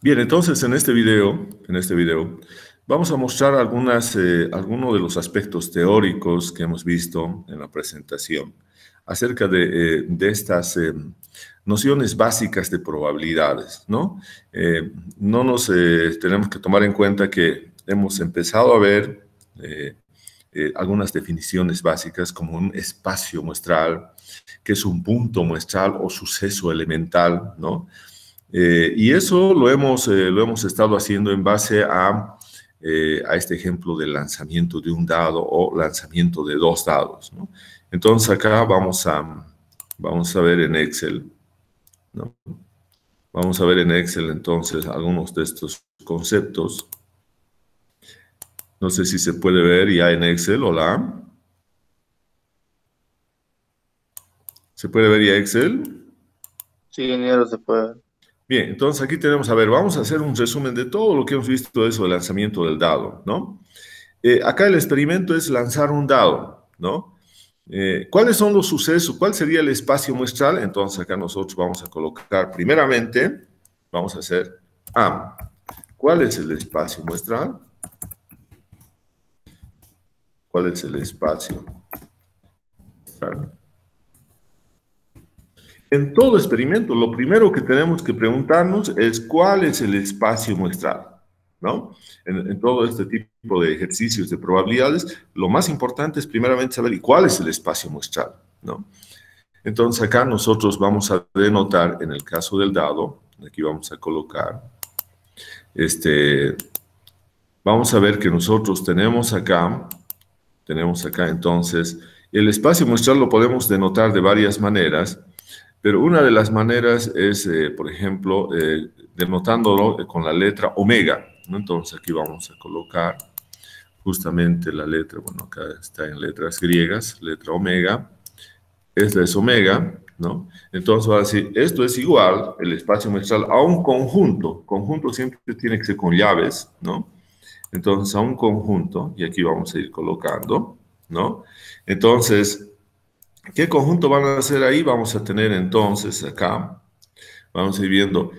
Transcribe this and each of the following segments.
Bien, entonces en este video, vamos a mostrar algunos de los aspectos teóricos que hemos visto en la presentación acerca de estas nociones básicas de probabilidades, ¿no? No nos tenemos que tomar en cuenta que hemos empezado a ver algunas definiciones básicas como un espacio muestral, que es un punto muestral o suceso elemental, ¿no? Y eso lo hemos estado haciendo en base a este ejemplo del lanzamiento de un dado o lanzamiento de dos dados, ¿no? Entonces acá vamos a ver en Excel, ¿no? Vamos a ver en Excel entonces algunos de estos conceptos. No sé si se puede ver ya en Excel, hola. ¿Se puede ver ya Excel? Sí, ingeniero, se puede. Bien, entonces aquí tenemos, a ver, vamos a hacer un resumen de todo lo que hemos visto de eso del lanzamiento del dado, ¿no? Acá el experimento es lanzar un dado, ¿no? ¿Cuáles son los sucesos? ¿Cuál sería el espacio muestral? Entonces acá nosotros vamos a colocar, primeramente, vamos a hacer ¿cuál es el espacio muestral? ¿Cuál es el espacio muestral? En todo experimento, lo primero que tenemos que preguntarnos es cuál es el espacio muestral, ¿no? En todo este tipo de ejercicios de probabilidades, lo más importante es primeramente saber cuál es el espacio muestral, ¿no? Entonces acá nosotros vamos a denotar, en el caso del dado, aquí vamos a colocar, vamos a ver que nosotros tenemos acá entonces, el espacio muestral lo podemos denotar de varias maneras, pero una de las maneras es, por ejemplo, denotándolo con la letra omega, ¿no? Entonces aquí vamos a colocar justamente la letra, bueno, acá está en letras griegas, letra omega, esta es omega, ¿no? Entonces va a decir, esto es igual, el espacio muestral, a un conjunto siempre tiene que ser con llaves, ¿no? Entonces a un conjunto, y aquí vamos a ir colocando, ¿no? Entonces, ¿qué conjunto van a hacer ahí? Vamos a tener entonces acá, vamos a ir viendo,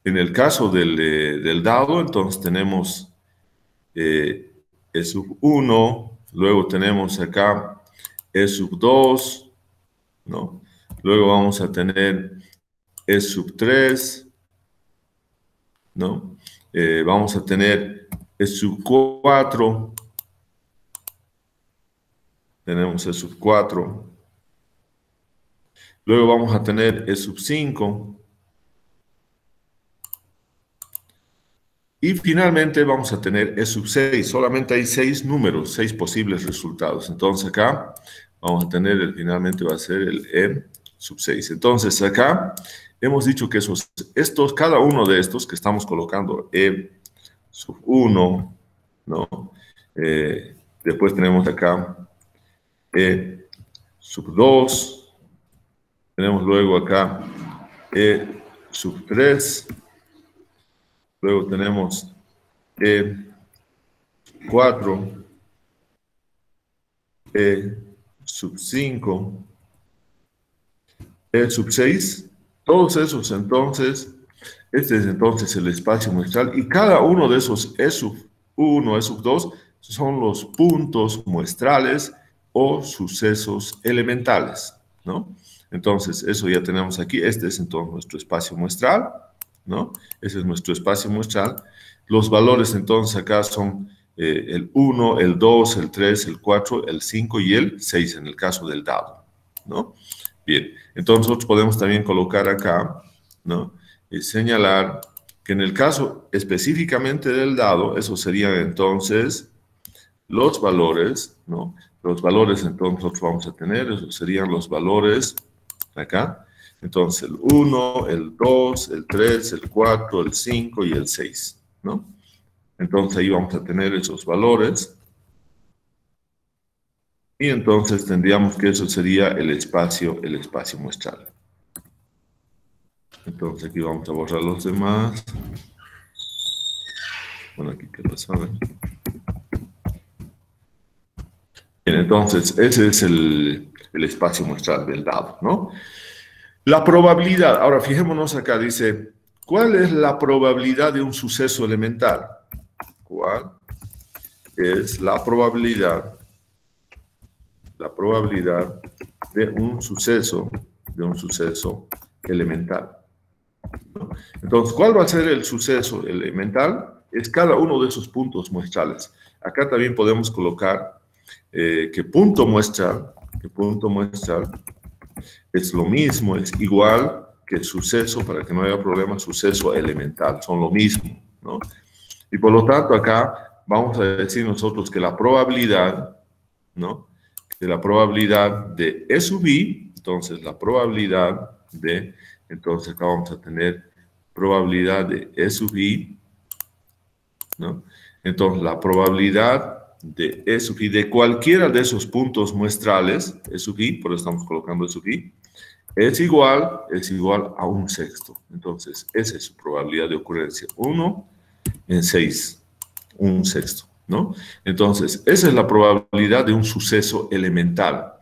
en el caso del dado, entonces tenemos E sub 1, luego tenemos acá E sub 2, ¿no? Luego vamos a tener E sub 3, ¿no? Vamos a tener E sub 4, tenemos E sub 4, luego vamos a tener E sub 5, y finalmente vamos a tener E sub 6. Solamente hay 6 números, 6 posibles resultados. Entonces acá vamos a tener, finalmente va a ser el E sub 6. Entonces acá hemos dicho que cada uno de estos que estamos colocando, E sub 1, ¿no? Después tenemos acá E sub 2. Tenemos luego acá E sub 3. Luego tenemos E4, E sub 5, E sub 6. Todos esos entonces, este es entonces el espacio muestral y cada uno de esos E sub 1, E sub 2 son los puntos muestrales o sucesos elementales, ¿no? Entonces, eso ya tenemos aquí. Este es entonces nuestro espacio muestral, ¿no? Ese es nuestro espacio muestral. Los valores entonces acá son el 1, el 2, el 3, el 4, el 5 y el 6 en el caso del dado, ¿no? Bien, entonces nosotros podemos también colocar acá, ¿no? Y señalar que en el caso específicamente del dado, esos serían entonces los valores, ¿no? Los valores entonces nosotros vamos a tener, esos serían los valores acá. Entonces el 1, el 2, el 3, el 4, el 5 y el 6, ¿no? Entonces ahí vamos a tener esos valores. Y entonces tendríamos que eso sería el espacio muestral. Entonces aquí vamos a borrar los demás. Bueno, aquí qué pasa. Bien, entonces ese es el espacio muestral del dado, ¿no? La probabilidad, ahora fijémonos acá, dice, ¿cuál es la probabilidad de un suceso elemental? ¿Cuál es la probabilidad de un suceso elemental? ¿No? Entonces, ¿cuál va a ser el suceso elemental? Es cada uno de esos puntos muestrales. Acá también podemos colocar que punto muestral es lo mismo, es igual que suceso, para que no haya problema, suceso elemental, son lo mismo, ¿no? Y por lo tanto acá vamos a decir nosotros que la probabilidad, ¿no? Que la probabilidad de E sub I, entonces la probabilidad de, entonces acá vamos a tener probabilidad de E sub I, ¿no? Entonces la probabilidad de E sub I de cualquiera de esos puntos muestrales, E sub I, por eso estamos colocando E sub I, es igual a un sexto. Entonces, esa es su probabilidad de ocurrencia. 1 en 6, un sexto, ¿no? Entonces, esa es la probabilidad de un suceso elemental.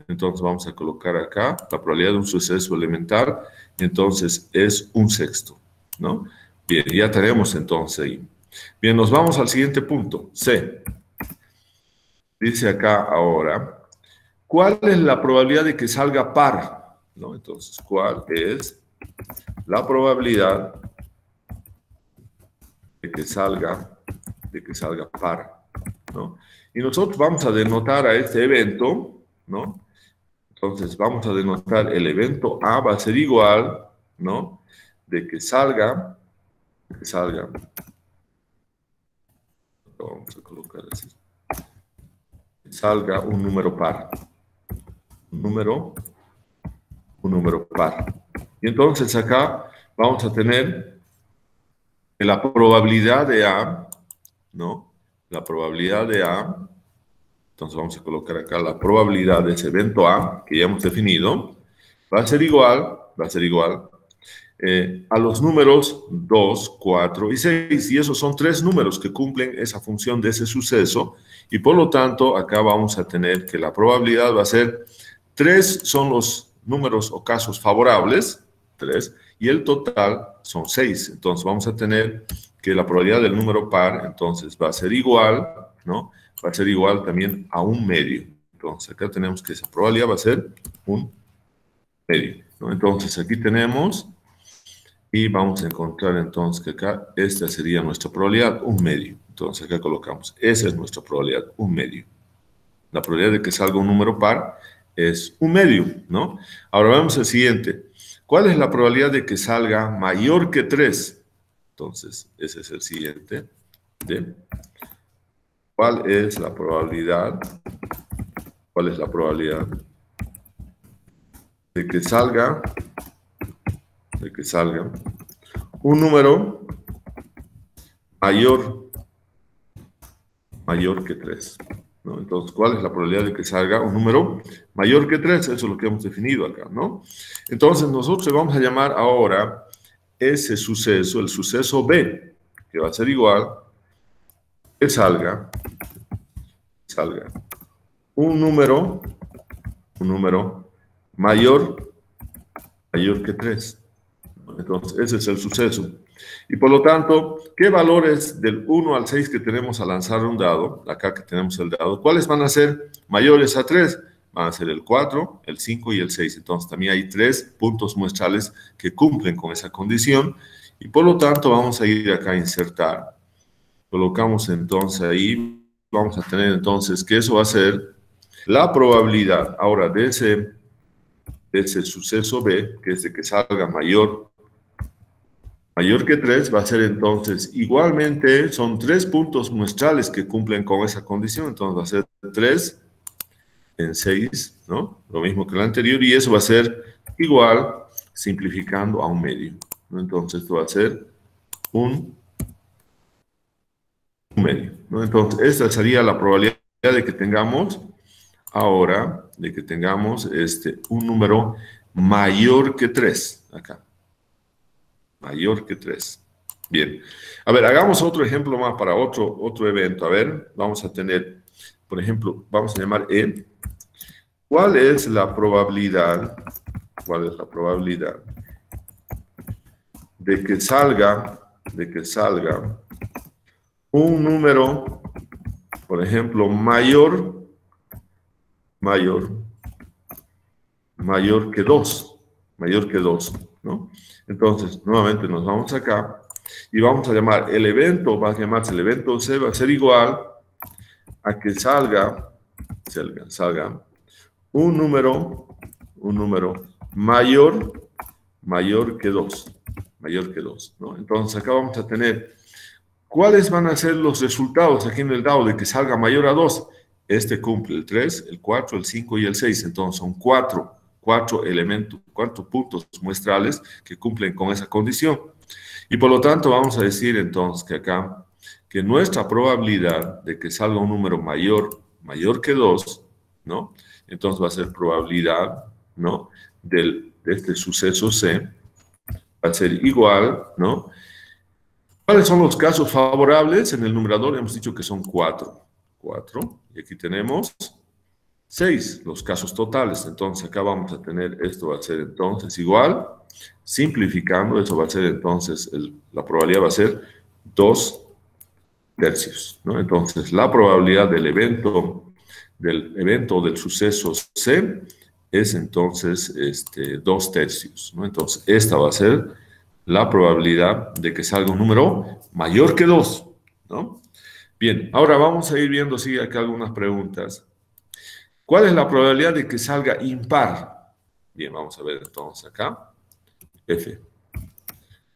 Entonces, vamos a colocar acá la probabilidad de un suceso elemental. Entonces, es un sexto, ¿no? Bien, ya tenemos entonces ahí. Bien, nos vamos al siguiente punto, C. Dice acá ahora, ¿cuál es la probabilidad de que salga par? ¿No? Entonces, ¿cuál es la probabilidad de que salga par? ¿No? Y nosotros vamos a denotar a este evento, ¿no? Entonces, vamos a denotar el evento A va a ser igual, ¿no? De que salga, vamos a colocar así, que salga un número par, un número par. Y entonces acá vamos a tener la probabilidad de A, ¿no? La probabilidad de A, entonces vamos a colocar acá la probabilidad de ese evento A, que ya hemos definido, va a ser igual a los números 2, 4 y 6, y esos son tres números que cumplen esa función de ese suceso, y por lo tanto acá vamos a tener que la probabilidad va a ser 3 son los números o casos favorables, 3, y el total son 6. Entonces vamos a tener que la probabilidad del número par, entonces va a ser igual, ¿no? Va a ser igual también a un medio. Entonces acá tenemos que esa probabilidad va a ser un medio, ¿no? Entonces aquí tenemos, y vamos a encontrar entonces que acá esta sería nuestra probabilidad, un medio. Entonces acá colocamos, esa es nuestra probabilidad, un medio. La probabilidad de que salga un número par es un medio, ¿no? Ahora vamos al siguiente. ¿Cuál es la probabilidad de que salga mayor que 3? Entonces, ese es el siguiente. ¿Bien? ¿Cuál es la probabilidad de que salga un número mayor que 3? ¿No? Entonces, ¿cuál es la probabilidad de que salga un número mayor que 3? Eso es lo que hemos definido acá, ¿no? Entonces, nosotros vamos a llamar ahora ese suceso, el suceso B, que va a ser igual que salga un número mayor que 3. Entonces, ese es el suceso. Y por lo tanto, ¿qué valores del 1 al 6 que tenemos al lanzar un dado? Acá que tenemos el dado, ¿cuáles van a ser mayores a 3? Van a ser el 4, el 5 y el 6. Entonces, también hay 3 puntos muestrales que cumplen con esa condición. Y por lo tanto, vamos a ir acá a insertar. Colocamos entonces ahí, vamos a tener entonces que eso va a ser la probabilidad ahora de ese suceso B, que es de que salga mayor que 3, va a ser entonces igualmente, son 3 puntos muestrales que cumplen con esa condición, entonces va a ser 3 en 6, ¿no? Lo mismo que el anterior, y eso va a ser igual, simplificando, a un medio, ¿no? Entonces esto va a ser un medio, ¿no? Entonces esta sería la probabilidad de que tengamos ahora, un número mayor que 3, acá. Mayor que 3. Bien. A ver, hagamos otro ejemplo más para otro evento. A ver, vamos a tener, por ejemplo, vamos a llamar E. ¿Cuál es la probabilidad de que salga un número, por ejemplo, mayor que 2, ¿no? Entonces, nuevamente nos vamos acá y vamos a llamar el evento, va a llamarse el evento C, va a ser igual a que salga un número mayor que 2, ¿no? Entonces, acá vamos a tener, ¿cuáles van a ser los resultados aquí en el dado de que salga mayor a 2? Este cumple el 3, el 4, el 5 y el 6. Entonces son 4 elementos, 4 puntos muestrales que cumplen con esa condición. Y por lo tanto vamos a decir entonces que acá, que nuestra probabilidad de que salga un número mayor que 2, ¿no? Entonces va a ser probabilidad, ¿no? De este suceso C, va a ser igual, ¿no? ¿Cuáles son los casos favorables? En el numerador hemos dicho que son 4. Y aquí tenemos 6, los casos totales. Entonces acá vamos a tener, esto va a ser entonces igual, simplificando, eso va a ser entonces, la probabilidad va a ser 2 tercios, ¿no? Entonces la probabilidad del evento del suceso C es entonces 2 tercios, ¿no? Entonces esta va a ser la probabilidad de que salga un número mayor que 2, ¿no? Bien, ahora vamos a ir viendo, sí, acá algunas preguntas. ¿Cuál es la probabilidad de que salga impar? Bien, vamos a ver entonces acá. F.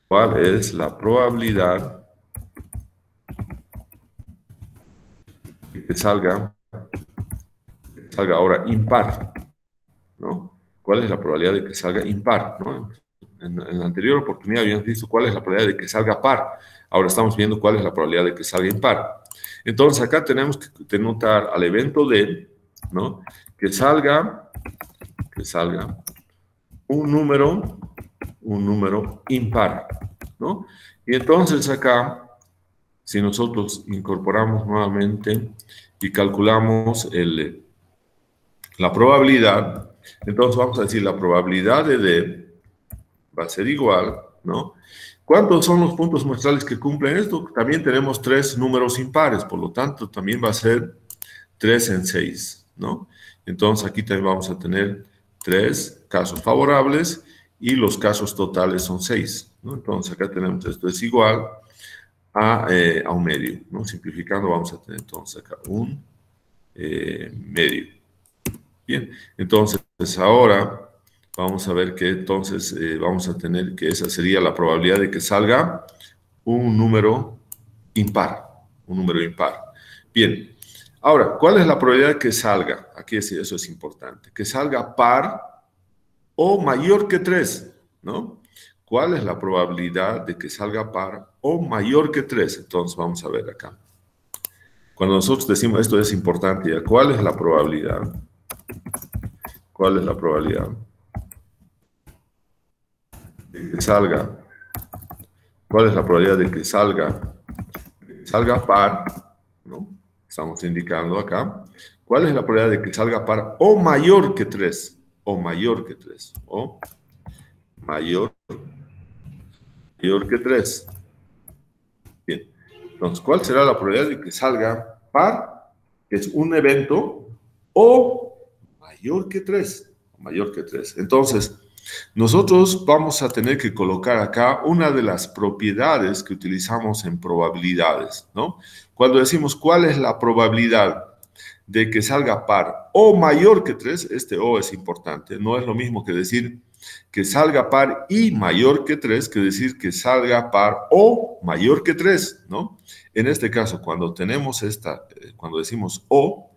¿Cuál es la probabilidad de que salga ahora impar? ¿No? ¿Cuál es la probabilidad de que salga impar? ¿No? En la anterior oportunidad habíamos visto cuál es la probabilidad de que salga par. Ahora estamos viendo cuál es la probabilidad de que salga impar. Entonces acá tenemos que denotar al evento D, ¿no? Que salga un número impar, ¿no? Y entonces acá, si nosotros incorporamos nuevamente y calculamos la probabilidad, entonces vamos a decir la probabilidad de D va a ser igual, ¿no? ¿Cuántos son los puntos muestrales que cumplen esto? También tenemos 3 números impares, por lo tanto también va a ser 3 en 6, ¿no? Entonces aquí también vamos a tener 3 casos favorables y los casos totales son 6, ¿no? Entonces acá tenemos esto es igual a un medio, ¿no? Simplificando vamos a tener entonces acá un medio. Bien, entonces ahora vamos a ver que entonces vamos a tener que esa sería la probabilidad de que salga un número impar, Bien, ahora, ¿cuál es la probabilidad de que salga? Aquí eso es importante, que salga par o mayor que 3, ¿no? ¿Cuál es la probabilidad de que salga par o mayor que 3? Entonces vamos a ver acá. Cuando nosotros decimos esto es importante, ¿ya? ¿Cuál es la probabilidad? ¿Cuál es la probabilidad de que salga? ¿Cuál es la probabilidad de que salga par, ¿no? Estamos indicando acá. ¿Cuál es la probabilidad de que salga par o mayor que 3? O mayor que 3. O mayor que 3. Bien. Entonces, ¿cuál será la probabilidad de que salga par, que es un evento, o mayor que 3? Mayor que 3. Entonces, nosotros vamos a tener que colocar acá una de las propiedades que utilizamos en probabilidades, ¿no? Cuando decimos cuál es la probabilidad de que salga par o mayor que 3, este O es importante, no es lo mismo que decir que salga par y mayor que 3, que decir que salga par o mayor que 3, ¿no? En este caso, cuando tenemos cuando decimos O,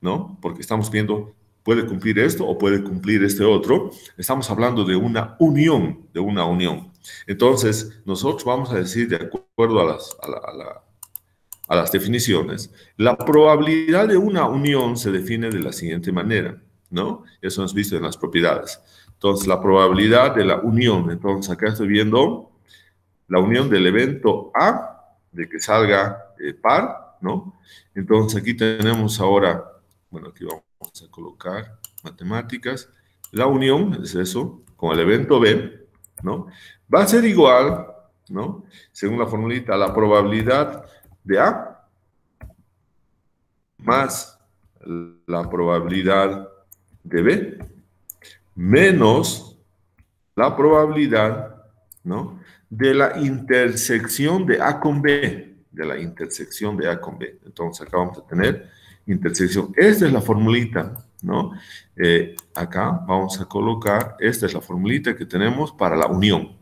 ¿no? Porque estamos viendo puede cumplir esto o puede cumplir este otro. Estamos hablando de una unión, Entonces, nosotros vamos a decir, de acuerdo a las definiciones, la probabilidad de una unión se define de la siguiente manera, ¿no? Eso hemos visto en las propiedades. Entonces, la probabilidad de la unión. Entonces, acá estoy viendo la unión del evento A, de que salga par, ¿no? Entonces, aquí tenemos ahora, bueno, aquí vamos a colocar matemáticas. La unión es eso, con el evento B, ¿no? Va a ser igual ¿no? Según la formulita, la probabilidad de A más la probabilidad de B menos la probabilidad, ¿no?, de la intersección de A con B, de la intersección de A con B. Entonces, acá vamos a tener intersección. Esta es la formulita, ¿no? Acá vamos a colocar, esta es la formulita que tenemos para la unión.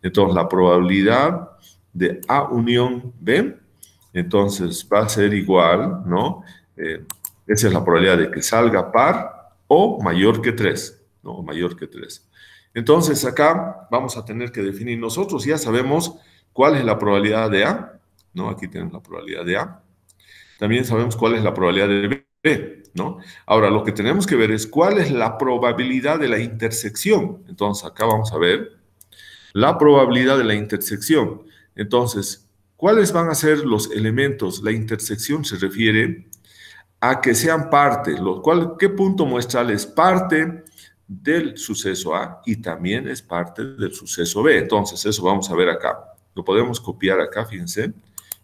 Entonces, la probabilidad de A unión B, entonces va a ser igual, ¿no? Esa es la probabilidad de que salga par o mayor que 3, ¿no? O mayor que 3. Entonces, acá vamos a tener que definir. Nosotros ya sabemos cuál es la probabilidad de A, ¿no? Aquí tenemos la probabilidad de A. También sabemos cuál es la probabilidad de B, ¿no? Ahora, lo que tenemos que ver es cuál es la probabilidad de la intersección. Entonces, acá vamos a ver la probabilidad de la intersección. Entonces, ¿cuáles van a ser los elementos? La intersección se refiere a que sean parte, ¿qué punto muestral es parte del suceso A y también es parte del suceso B? Entonces, eso vamos a ver acá. Lo podemos copiar acá, fíjense.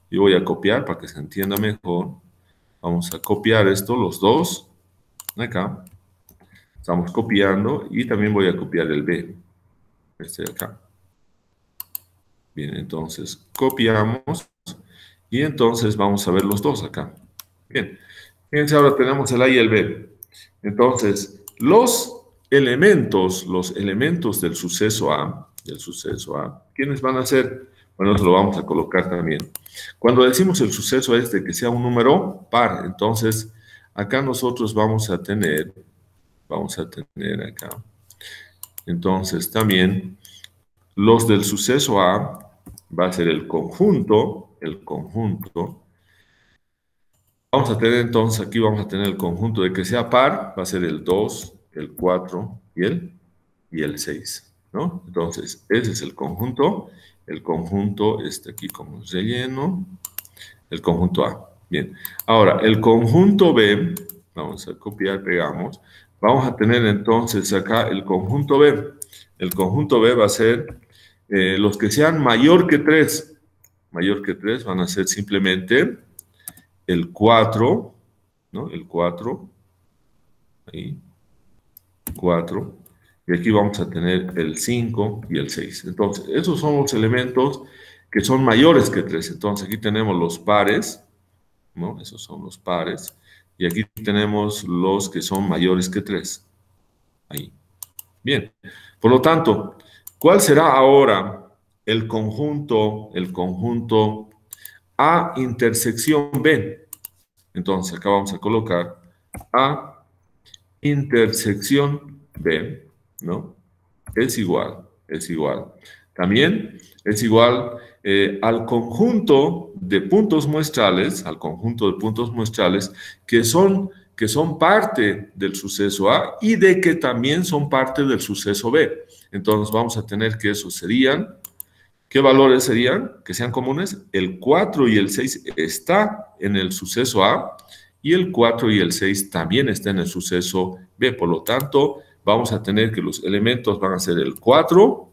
Yo voy a copiar para que se entienda mejor. Vamos a copiar esto, los dos. Acá. Estamos copiando y también voy a copiar el B. Este de acá. Bien, entonces copiamos y entonces vamos a ver los dos acá. Bien, fíjense, ahora tenemos el A y el B. Entonces, los elementos del suceso A, ¿quiénes van a ser? Bueno, eso lo vamos a colocar también. Cuando decimos el suceso es de que sea un número par, entonces acá nosotros vamos a tener acá, entonces también los del suceso A va a ser el conjunto. Vamos a tener entonces, aquí vamos a tener el conjunto de que sea par, va a ser el 2, el 4 y el 6, ¿no? Entonces, ese es el conjunto está aquí como relleno, el conjunto A. Bien, ahora, el conjunto B, vamos a copiar, pegamos, vamos a tener entonces acá el conjunto B. El conjunto B va a ser los que sean mayor que 3 van a ser simplemente el 4, ¿no? El 4, ahí, 4, y aquí vamos a tener el 5 y el 6. Entonces, esos son los elementos que son mayores que 3. Entonces, aquí tenemos los pares, ¿no? Esos son los pares, y aquí tenemos los que son mayores que 3. Ahí. Bien, por lo tanto, ¿cuál será ahora el conjunto A intersección B? Entonces, acá vamos a colocar A intersección B, ¿no? Es igual. También es igual al conjunto de puntos muestrales, que son parte del suceso A y de que también son parte del suceso B. Entonces, vamos a tener que esos serían, ¿qué valores serían? Que sean comunes. El 4 y el 6 está en el suceso A y el 4 y el 6 también está en el suceso B. Por lo tanto, vamos a tener que los elementos van a ser el 4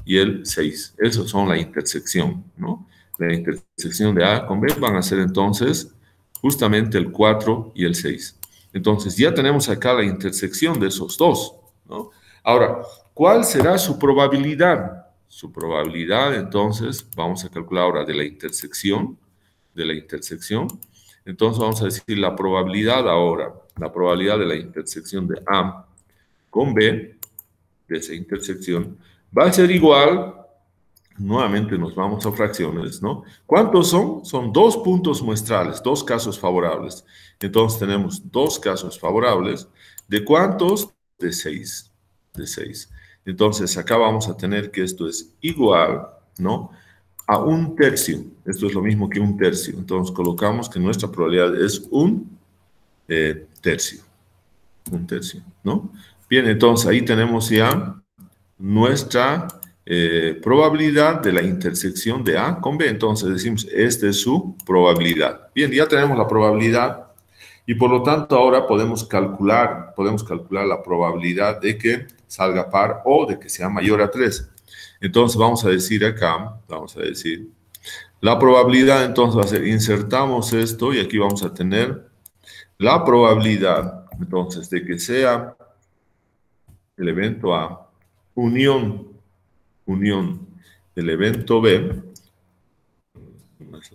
y el 6. Esos son la intersección, ¿no? La intersección de A con B van a ser entonces justamente el 4 y el 6. Entonces, ya tenemos acá la intersección de esos dos, ¿no? Ahora, ¿cuál será su probabilidad? Su probabilidad, entonces, vamos a calcular ahora de la intersección. Entonces, vamos a decir la probabilidad ahora, la probabilidad de la intersección de A con B, de esa intersección, va a ser igual, nuevamente nos vamos a fracciones, ¿no? ¿Cuántos son? Son 2 puntos muestrales, 2 casos favorables. Entonces, tenemos 2 casos favorables. ¿De cuántos? De 6. Entonces, acá vamos a tener que esto es igual, ¿no?, a 1/3. Esto es lo mismo que 1/3. Entonces, colocamos que nuestra probabilidad es 1/3. 1/3, ¿no? Bien, entonces ahí tenemos ya nuestra probabilidad de la intersección de A con B. Entonces decimos, esta es su probabilidad. Bien, ya tenemos la probabilidad y por lo tanto ahora podemos calcular la probabilidad de que salga par o de que sea mayor a 3. Entonces vamos a decir acá, vamos a decir, la probabilidad entonces va a ser, insertamos esto y aquí vamos a tener la probabilidad entonces de que sea el evento A, unión del evento B,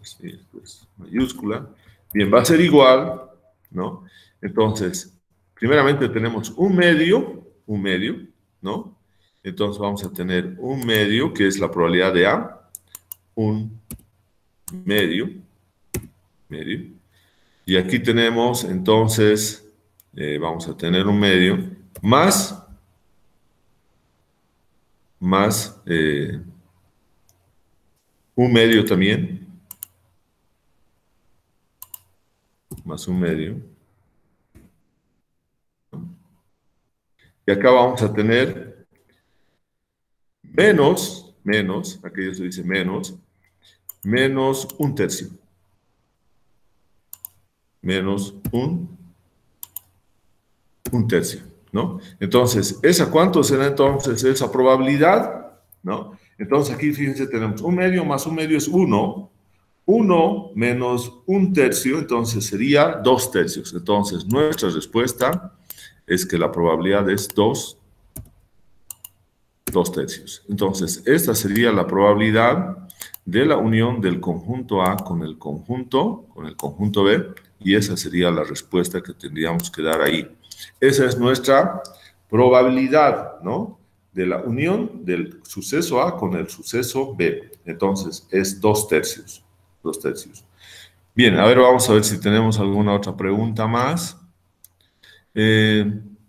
así, esto es mayúscula, bien, va a ser igual, ¿no? Entonces, primeramente tenemos un medio, ¿no? Entonces vamos a tener un medio, que es la probabilidad de A, un medio, y aquí tenemos entonces, vamos a tener un medio, más un medio también, más un medio. Y acá vamos a tener menos, aquello se dice menos un tercio. Menos un tercio, ¿no? Entonces, ¿cuánto será entonces esa probabilidad? ¿No? Entonces aquí, fíjense, tenemos un medio más un medio es 1. 1 menos un tercio, entonces sería 2 tercios. Entonces, nuestra respuesta es que la probabilidad es 2 tercios. Entonces, esta sería la probabilidad de la unión del conjunto A con el conjunto B, y esa sería la respuesta que tendríamos que dar ahí. Esa es nuestra probabilidad, ¿no? De la unión del suceso A con el suceso B. Entonces, es 2 tercios. 2 tercios. Bien, a ver, vamos a ver si tenemos alguna otra pregunta más. Bien,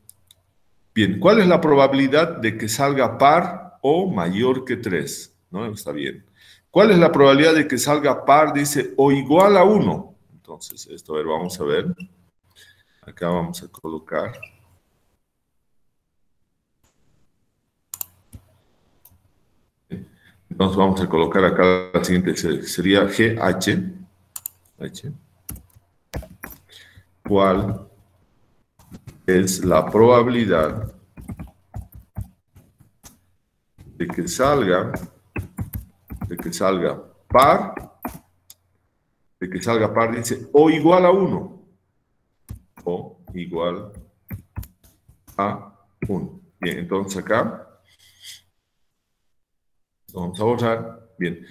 ¿cuál es la probabilidad de que salga par o mayor que 3? ¿No? Está bien. ¿Cuál es la probabilidad de que salga par? Dice, o igual a 1. Entonces, esto, a ver, vamos a ver. Acá vamos a colocar. Entonces, vamos a colocar acá la siguiente, sería GH. ¿Cuál es la probabilidad de que salga par, dice, o igual a 1, o igual a 1. Bien, entonces acá, vamos a borrar, bien.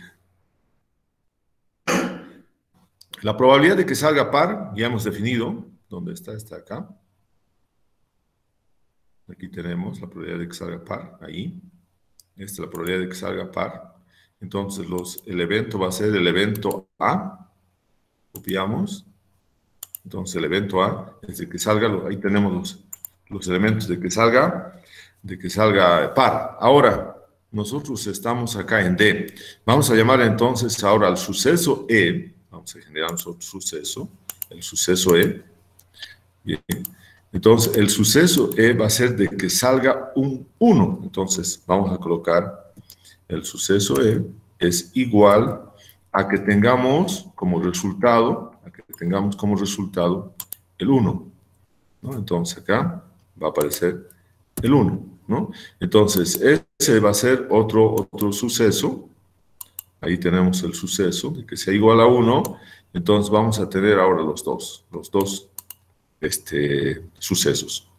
La probabilidad de que salga par, ya hemos definido, ¿dónde está? Está acá. Aquí tenemos la probabilidad de que salga par, ahí. Esta es la probabilidad de que salga par. Entonces, el evento va a ser el evento A. Copiamos. Entonces, el evento A es de que salga, ahí tenemos los elementos de que salga par. Ahora, nosotros estamos acá en D. Vamos a llamar entonces ahora al suceso E. Vamos a generar otro suceso, el suceso E. Bien. Entonces, el suceso E va a ser de que salga un 1. Entonces, vamos a colocar el suceso E es igual a que tengamos como resultado, el 1, ¿no? Entonces, acá va a aparecer el 1, ¿no? Entonces, ese va a ser otro suceso. Ahí tenemos el suceso de que sea igual a 1. Entonces, vamos a tener ahora los dos sucesos.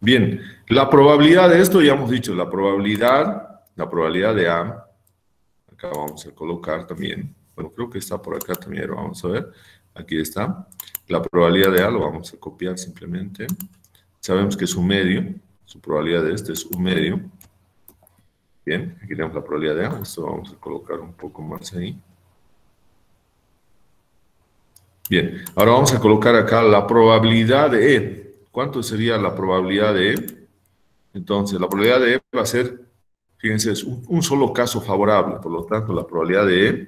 Bien, la probabilidad de esto, ya hemos dicho, la probabilidad de A, acá vamos a colocar también, bueno, creo que está por acá también, vamos a ver, aquí está, la probabilidad de A lo vamos a copiar simplemente, sabemos que es un medio, su probabilidad de este es un medio, bien, aquí tenemos la probabilidad de A, esto vamos a colocar un poco más ahí. Bien, ahora vamos a colocar acá la probabilidad de E. ¿Cuánto sería la probabilidad de E? Entonces, la probabilidad de E va a ser, fíjense, es un solo caso favorable. Por lo tanto, la probabilidad de E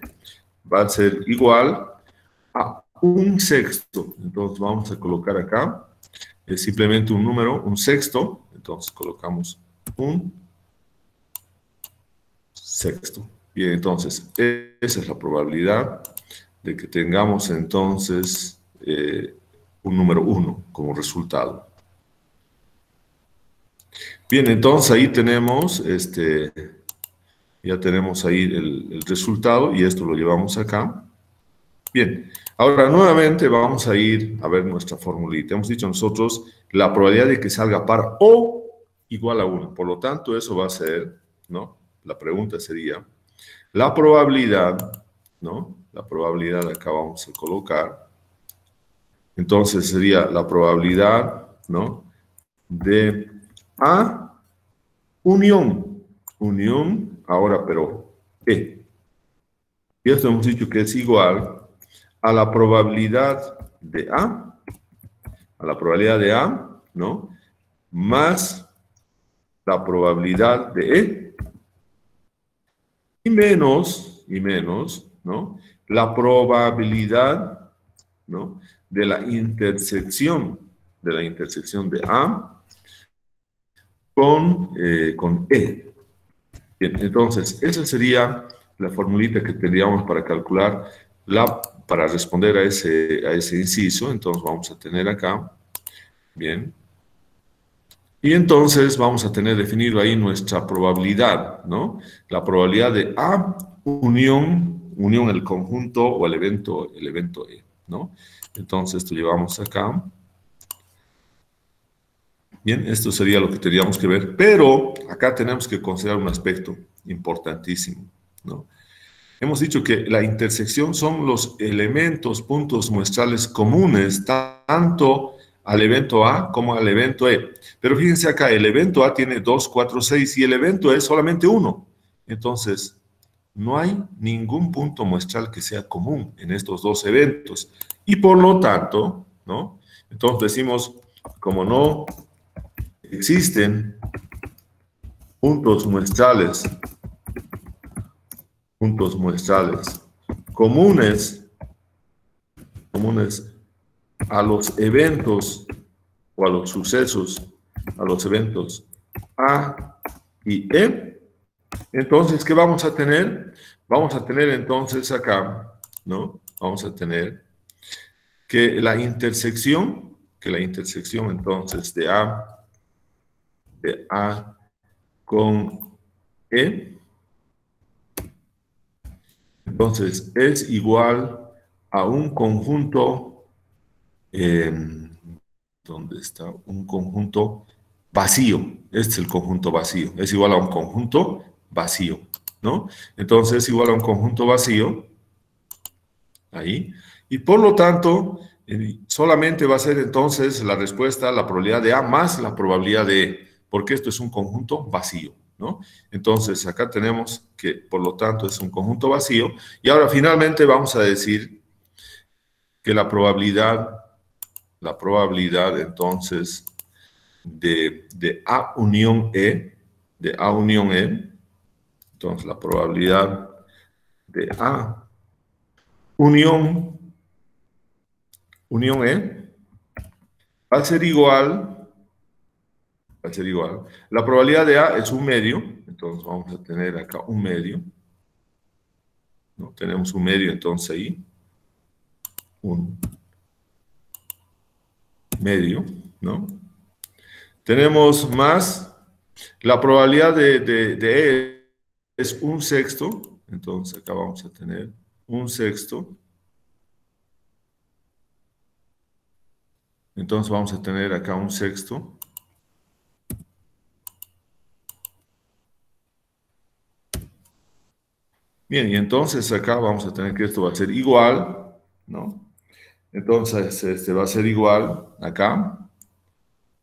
va a ser igual a 1/6. Entonces, vamos a colocar acá, es simplemente un número, 1/6. Entonces, colocamos 1/6. Bien, entonces, esa es la probabilidad de que tengamos entonces un número 1 como resultado. Bien, entonces ahí tenemos Ya tenemos ahí el resultado y esto lo llevamos acá. Bien, ahora nuevamente vamos a ir a ver nuestra formulita. Hemos dicho nosotros la probabilidad de que salga par o igual a 1. Por lo tanto, eso va a ser, ¿no? La pregunta sería, la probabilidad, ¿no? La probabilidad acá vamos a colocar. Entonces sería la probabilidad, ¿no? De A unión, ahora pero E. Y esto hemos dicho que es igual a la probabilidad de A, ¿no? Más la probabilidad de E y menos, ¿no? La probabilidad, ¿no? De la intersección de A con E. Bien, entonces, esa sería la formulita que tendríamos para calcular, para responder a ese inciso. Entonces, vamos a tener acá, bien. Y entonces vamos a tener definido ahí nuestra probabilidad, ¿no? La probabilidad de A unión el conjunto o el evento E, ¿no? Entonces, esto llevamos acá. Bien, esto sería lo que tendríamos que ver, pero acá tenemos que considerar un aspecto importantísimo, ¿no? Hemos dicho que la intersección son los elementos, puntos muestrales comunes, tanto al evento A como al evento E. Pero fíjense acá, el evento A tiene 2, 4, 6 y el evento E solamente 1. Entonces, no hay ningún punto muestral que sea común en estos dos eventos. Y por lo tanto, ¿no? Entonces decimos, como no existen puntos muestrales comunes a los eventos o a los sucesos, a los eventos A y E, entonces, ¿qué vamos a tener? Vamos a tener entonces acá, ¿no? Vamos a tener que la intersección entonces de A con E, entonces es igual a un conjunto, ¿dónde está? Un conjunto vacío. Este es el conjunto vacío. Es igual a un conjunto vacío, ¿no? Entonces es igual a un conjunto vacío, ahí, y por lo tanto, solamente va a ser entonces la respuesta, la probabilidad de A más la probabilidad de E, porque esto es un conjunto vacío, ¿no? Entonces, acá tenemos que, por lo tanto, es un conjunto vacío, y ahora finalmente vamos a decir que la probabilidad entonces de A unión E, entonces la probabilidad de A unión E va a ser igual, la probabilidad de A es un medio, entonces vamos a tener acá un medio, ¿no? Tenemos un medio entonces ahí, un medio, ¿no? Tenemos más, la probabilidad de E es un sexto, entonces acá vamos a tener un sexto. Entonces vamos a tener acá un sexto. Bien, y entonces acá vamos a tener que esto va a ser igual, ¿no? Entonces este va a ser igual acá.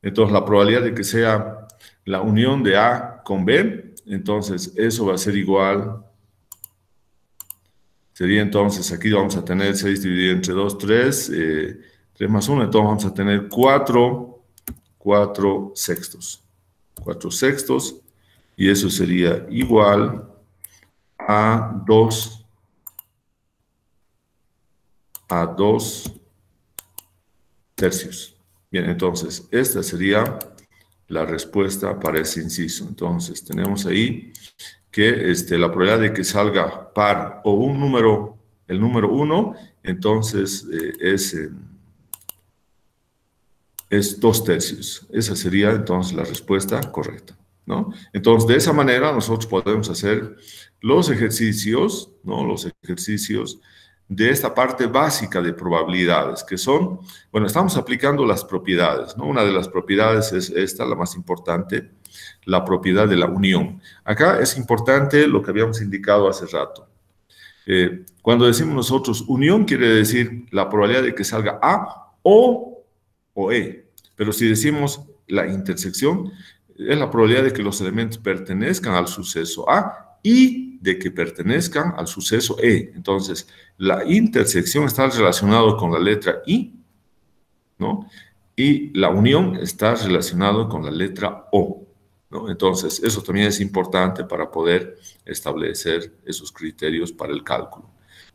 Entonces la probabilidad de que sea la unión de A con B, entonces eso va a ser igual. Sería entonces, aquí vamos a tener 6 dividido entre 2, 3, 3 más 1, entonces vamos a tener 4 sextos. 4 sextos, y eso sería igual a 2 tercios. Bien, entonces, esta sería la respuesta para ese inciso. Entonces, tenemos ahí que la probabilidad de que salga par o un número, el número 1, entonces es 2 tercios. Esa sería entonces la respuesta correcta. ¿no? Entonces, de esa manera nosotros podemos hacer los ejercicios, ¿no? Los ejercicios de esta parte básica de probabilidades, que son, bueno, estamos aplicando las propiedades, ¿no? Una de las propiedades es esta, la más importante, la propiedad de la unión. Acá es importante lo que habíamos indicado hace rato. Cuando decimos nosotros unión, quiere decir la probabilidad de que salga A o E. Pero si decimos la intersección, es la probabilidad de que los elementos pertenezcan al suceso A y de que pertenezcan al suceso E. Entonces, la intersección está relacionada con la letra I, ¿no? Y la unión está relacionada con la letra O, ¿no? Entonces, eso también es importante para poder establecer esos criterios para el cálculo.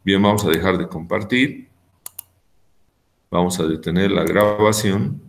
Bien, vamos a dejar de compartir. Vamos a detener la grabación.